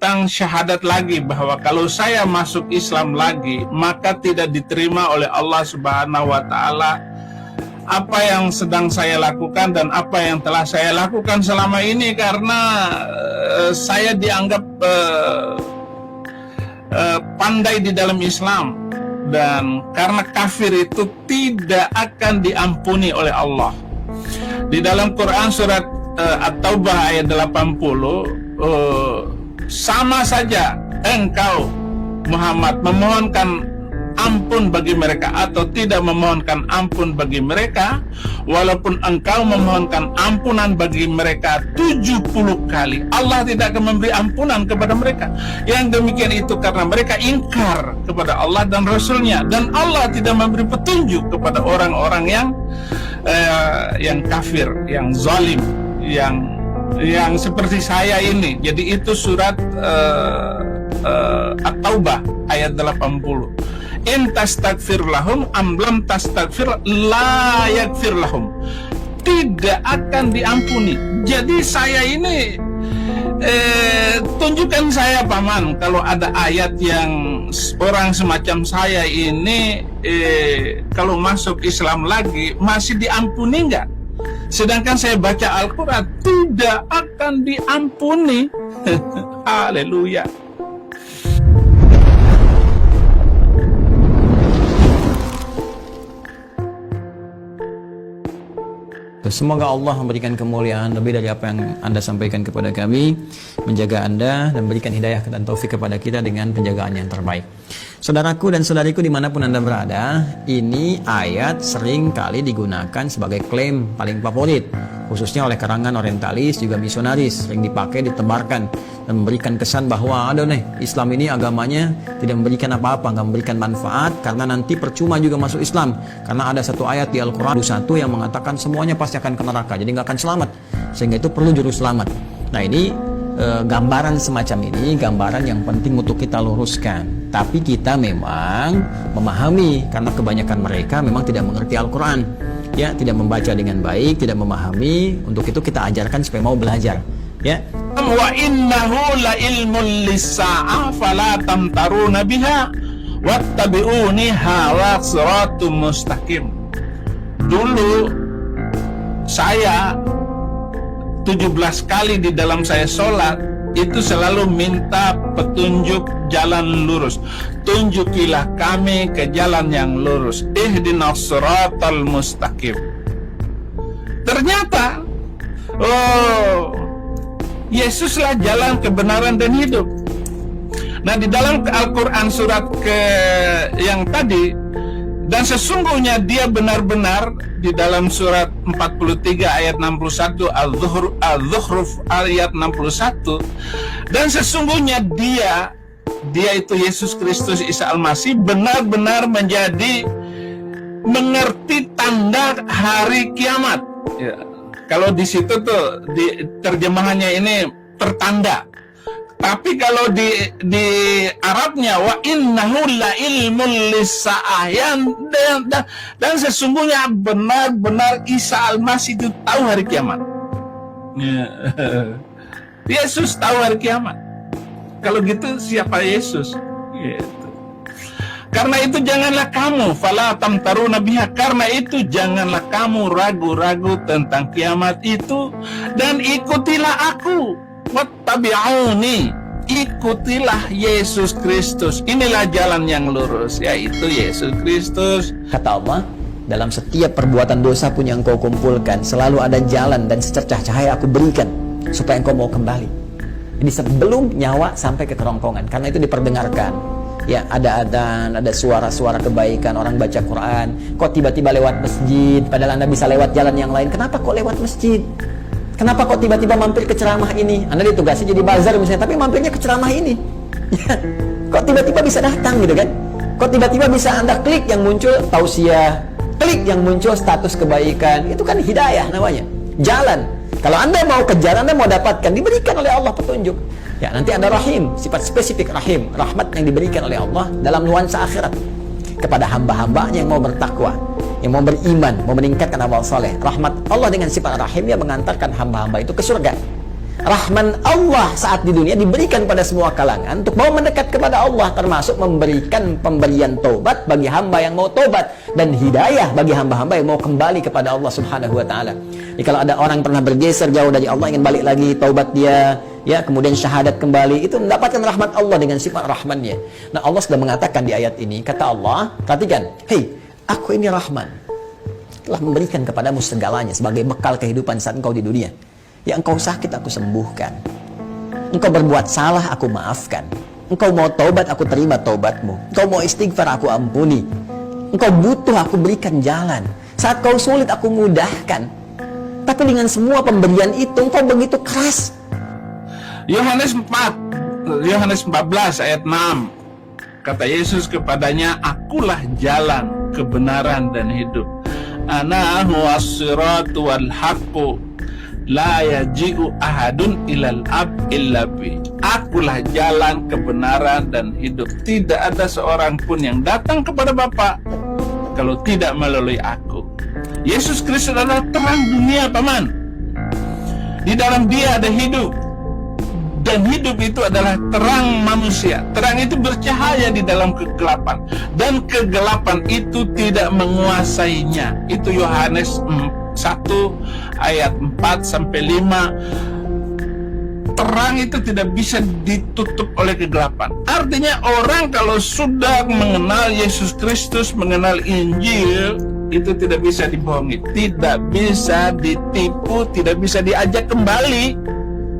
tentang syahadat lagi, bahwa kalau saya masuk Islam lagi, maka tidak diterima oleh Allah Subhanahu wa Ta'ala apa yang sedang saya lakukan dan apa yang telah saya lakukan selama ini, karena saya dianggap pandai di dalam Islam, dan karena kafir itu tidak akan diampuni oleh Allah. Di dalam Quran surat At-Taubah ayat 80, sama saja engkau Muhammad memohonkan ampun bagi mereka atau tidak memohonkan ampun bagi mereka, walaupun engkau memohonkan ampunan bagi mereka 70 kali, Allah tidak akan memberi ampunan kepada mereka. Yang demikian itu karena mereka ingkar kepada Allah dan Rasulnya, dan Allah tidak memberi petunjuk kepada orang-orang yang kafir, yang zalim, yang seperti saya ini. Jadi itu surat At-Taubah ayat 80. In tastaghfir lahum am lam tastaghfir la yaghfir lahum. Tidak akan diampuni. Jadi saya ini tunjukkan saya paman kalau ada ayat yang orang semacam saya ini kalau masuk Islam lagi masih diampuni enggak? Sedangkan saya baca Al-Quran tidak akan diampuni. Haleluya. Semoga Allah memberikan kemuliaan lebih dari apa yang Anda sampaikan kepada kami, menjaga Anda dan berikan hidayah dan taufik kepada kita dengan penjagaan yang terbaik. Saudaraku dan saudariku dimanapun Anda berada, ini ayat sering kali digunakan sebagai klaim paling favorit, khususnya oleh karangan orientalis juga misionaris, sering dipakai, ditebarkan dan memberikan kesan bahwa ada nih Islam ini agamanya tidak memberikan apa-apa, nggak memberikan manfaat, karena nanti percuma juga masuk Islam, karena ada satu ayat di Al-Quran 1 yang mengatakan semuanya pasti akan ke neraka, jadi nggak akan selamat, sehingga itu perlu juru selamat. Nah ini gambaran semacam ini, gambaran yang penting untuk kita luruskan. Tapi kita memang memahami, karena kebanyakan mereka memang tidak mengerti Al-Quran, ya, tidak membaca dengan baik, tidak memahami. Untuk itu kita ajarkan supaya mau belajar, ya. Wa innahu la ilmun lis-sa'ah fala tamtaruna biha wattabi'uni hawa siratum mustaqim. Dulu saya 17 kali di dalam saya sholat itu selalu minta petunjuk jalan lurus. Tunjukilah kami ke jalan yang lurus. Ihdinas siratal mustaqim. Ternyata Yesuslah jalan kebenaran dan hidup. Nah, di dalam Al-Quran surat yang tadi, dan sesungguhnya dia benar-benar, di dalam surat 43 ayat 61 Al-Zukhruf ayat 61, dan sesungguhnya dia itu Yesus Kristus Isa Al-Masih benar-benar mengerti tanda hari kiamat, ya. Kalau di situ tuh di terjemahannya ini tertanda. Tapi kalau di Arabnya wa innahu la ilmul lis-sa'ah, dan sesungguhnya benar-benar Isa Al-Masih itu tahu hari kiamat. Yesus tahu hari kiamat. Kalau gitu siapa Yesus? Gitu. Karena itu janganlah kamu fala tamtaruna biha, karena itu janganlah kamu ragu-ragu tentang kiamat itu, dan ikutilah aku. Wattabi'uni, ikutilah Yesus Kristus. Inilah jalan yang lurus, yaitu Yesus Kristus. Kata Allah, dalam setiap perbuatan dosa pun yang kau kumpulkan, selalu ada jalan dan secercah cahaya aku berikan supaya engkau mau kembali. Jadi sebelum nyawa sampai ke kerongkongan, karena itu diperdengarkan. Ya, ada adzan, ada suara-suara kebaikan, orang baca Quran. Kok tiba-tiba lewat masjid, padahal Anda bisa lewat jalan yang lain. Kenapa kok lewat masjid? Kenapa kok tiba-tiba mampir ke ceramah ini? Anda ditugasi jadi bazar misalnya, tapi mampirnya ke ceramah ini. Ya. Kok tiba-tiba bisa datang gitu kan? Kok tiba-tiba bisa Anda klik yang muncul tausiah, klik yang muncul status kebaikan. Itu kan hidayah namanya. Jalan. Kalau Anda mau kejar, Anda mau dapatkan, diberikan oleh Allah petunjuk. Ya, nanti ada rahim, sifat spesifik rahim, rahmat yang diberikan oleh Allah dalam nuansa akhirat kepada hamba-hambanya yang mau bertakwa, yang mau beriman, mau meningkatkan amal soleh. Rahmat Allah dengan sifat rahim yang mengantarkan hamba-hamba itu ke surga. Rahman Allah saat di dunia diberikan pada semua kalangan untuk mau mendekat kepada Allah, termasuk memberikan pemberian taubat bagi hamba yang mau taubat dan hidayah bagi hamba-hamba yang mau kembali kepada Allah Subhanahu wa taala. Jadi kalau ada orang pernah bergeser jauh dari Allah, ingin balik lagi, taubat dia, ya, kemudian syahadat kembali, itu mendapatkan rahmat Allah dengan sifat rahmannya. Nah, Allah sudah mengatakan di ayat ini, kata Allah, perhatikan, "Hei, aku ini Rahman, telah memberikan kepadamu segalanya sebagai bekal kehidupan saat engkau di dunia. Ya, engkau sakit, aku sembuhkan. Engkau berbuat salah, aku maafkan. Engkau mau taubat, aku terima taubatmu. Engkau mau istighfar, aku ampuni. Engkau butuh, aku berikan jalan. Saat kau sulit, aku mudahkan. Tapi dengan semua pemberian itu, engkau begitu keras." Yohanes 14 ayat 6. Kata Yesus kepadanya, "Akulah jalan, kebenaran dan hidup. Ana huwas siratu wal haqqu. La yaji'u ahadun ilal ab illa bi." Akulah jalan, kebenaran dan hidup. Tidak ada seorang pun yang datang kepada Bapa kalau tidak melalui aku. Yesus Kristus adalah terang dunia, paman. Di dalam Dia ada hidup. Dan hidup itu adalah terang manusia. Terang itu bercahaya di dalam kegelapan, dan kegelapan itu tidak menguasainya. Itu Yohanes 1 ayat 4 sampai 5. Terang itu tidak bisa ditutup oleh kegelapan. Artinya orang kalau sudah mengenal Yesus Kristus, mengenal Injil, itu tidak bisa dibohongi, tidak bisa ditipu, tidak bisa diajak kembali.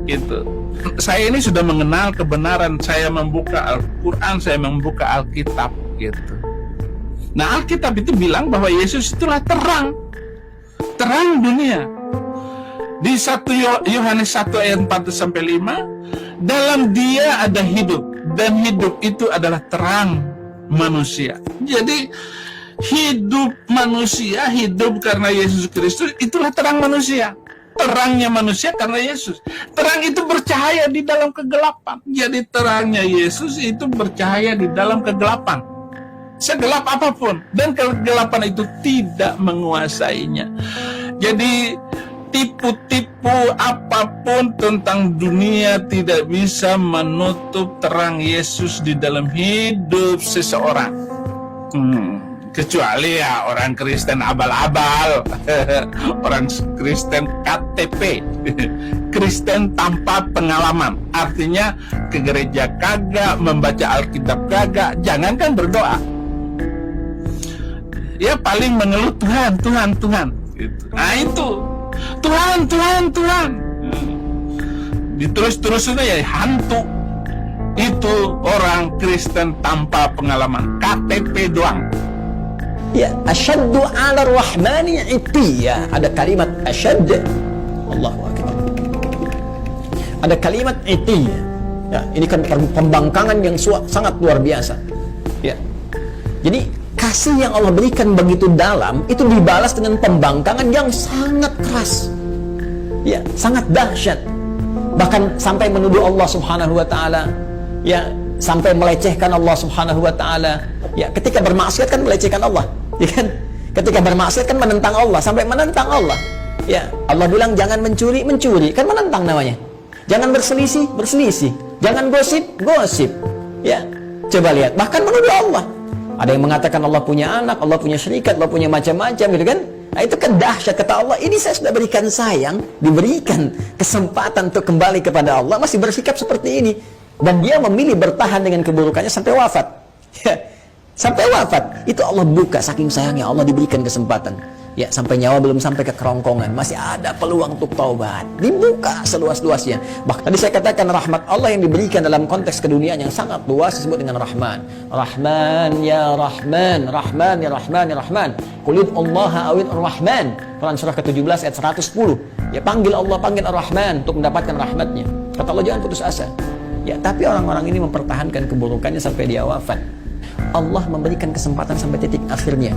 Itu. Saya ini sudah mengenal kebenaran, saya membuka Al-Quran, saya membuka Alkitab, gitu. Nah, Alkitab itu bilang bahwa Yesus itulah terang dunia. Di 1 Yohanes 1 ayat 4 sampai 5, dalam Dia ada hidup, dan hidup itu adalah terang manusia. Jadi hidup manusia, hidup karena Yesus Kristus, itulah terang manusia. Terangnya manusia karena Yesus. Terang itu bercahaya di dalam kegelapan. Jadi terangnya Yesus itu bercahaya di dalam kegelapan, segelap apapun, dan kegelapan itu tidak menguasainya. Jadi tipu-tipu apapun tentang dunia tidak bisa menutup terang Yesus di dalam hidup seseorang. Kecuali ya orang Kristen abal-abal, orang Kristen KTP, Kristen tanpa pengalaman. Artinya ke gereja kagak, membaca Alkitab kagak, jangankan berdoa. Ya paling mengeluh Tuhan. Gitu. Nah itu Tuhan. Diterus-terusin ya hantu. Itu orang Kristen tanpa pengalaman, KTP doang. Ya, asyaddu 'ala ar-rahmani 'itiyya. Ada kalimat asyad. Allahu akbar. Ada kalimat 'itiyya. Ya, ini kan pembangkangan yang sangat luar biasa. Ya. Jadi kasih yang Allah berikan begitu dalam itu dibalas dengan pembangkangan yang sangat keras. Ya, sangat dahsyat. Bahkan sampai menuduh Allah Subhanahu wa taala. Ya, sampai melecehkan Allah Subhanahu wa taala. Ya, ketika bermaksiat kan melecehkan Allah. Ya kan? Ketika bermaksiat kan menentang Allah, sampai menentang Allah. Ya, Allah bilang jangan mencuri, kan menentang namanya. Jangan berselisih. Jangan gosip. Ya, coba lihat, bahkan menuduh Allah. Ada yang mengatakan Allah punya anak, Allah punya syarikat, Allah punya macam-macam, gitu kan? Nah, itu kan dahsyat. Kata Allah, ini saya sudah berikan sayang, diberikan kesempatan untuk kembali kepada Allah, masih bersikap seperti ini. Dan dia memilih bertahan dengan keburukannya sampai wafat. Ya. Sampai wafat, itu Allah buka, saking sayangnya Allah diberikan kesempatan. Ya, sampai nyawa belum sampai ke kerongkongan, masih ada peluang untuk taubat. Dibuka seluas-luasnya. Bahkan tadi saya katakan rahmat Allah yang diberikan dalam konteks keduniaan yang sangat luas disebut dengan Rahman. Rahman ya Rahman, Rahman ya Rahman ya Rahman. Qul ud'ullaha awid ar-Rahman. Quran surah ke-17 ayat 110. Ya, panggil Allah, panggil ar-Rahman untuk mendapatkan rahmatnya. Kata Allah jangan putus asa. Ya, tapi orang-orang ini mempertahankan keburukannya sampai dia wafat. Allah memberikan kesempatan sampai titik akhirnya,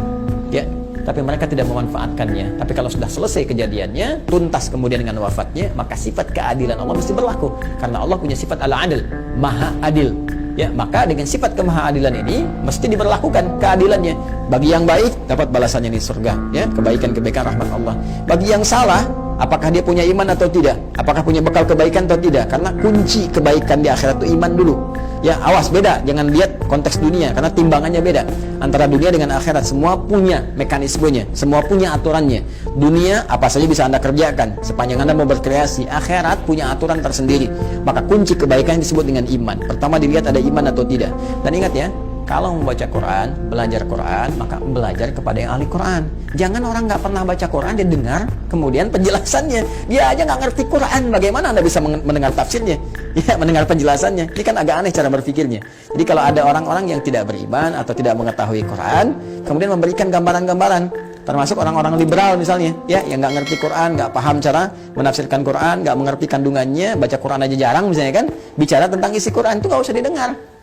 ya, tapi mereka tidak memanfaatkannya. Tapi kalau sudah selesai kejadiannya, tuntas kemudian dengan wafatnya, maka sifat keadilan Allah mesti berlaku, karena Allah punya sifat al-adil, maha adil. Ya, maka dengan sifat kemahaadilan ini mesti diberlakukan keadilannya. Bagi yang baik dapat balasannya di surga, ya, kebaikan rahmat Allah. Bagi yang salah, Apakah dia punya iman atau tidak? Apakah punya bekal kebaikan atau tidak? Karena kunci kebaikan di akhirat itu iman dulu. Ya, awas, beda. Jangan lihat konteks dunia, karena timbangannya beda. Antara dunia dengan akhirat, semua punya mekanismenya, semua punya aturannya. Dunia, apa saja bisa Anda kerjakan, sepanjang Anda mau berkreasi. Akhirat punya aturan tersendiri. Maka kunci kebaikan disebut dengan iman. Pertama dilihat ada iman atau tidak. Dan ingat ya, kalau membaca Quran, belajar Quran, maka belajar kepada yang ahli Quran. Jangan orang nggak pernah baca Quran, dia dengar, kemudian penjelasannya. Dia aja nggak ngerti Quran, bagaimana Anda bisa mendengar tafsirnya? Ya, mendengar penjelasannya. Ini kan agak aneh cara berpikirnya. Jadi kalau ada orang-orang yang tidak beriman atau tidak mengetahui Quran, kemudian memberikan gambaran-gambaran, termasuk orang-orang liberal misalnya, ya, yang nggak ngerti Quran, nggak paham cara menafsirkan Quran, nggak mengerti kandungannya, baca Quran aja jarang misalnya kan, bicara tentang isi Quran itu nggak usah didengar.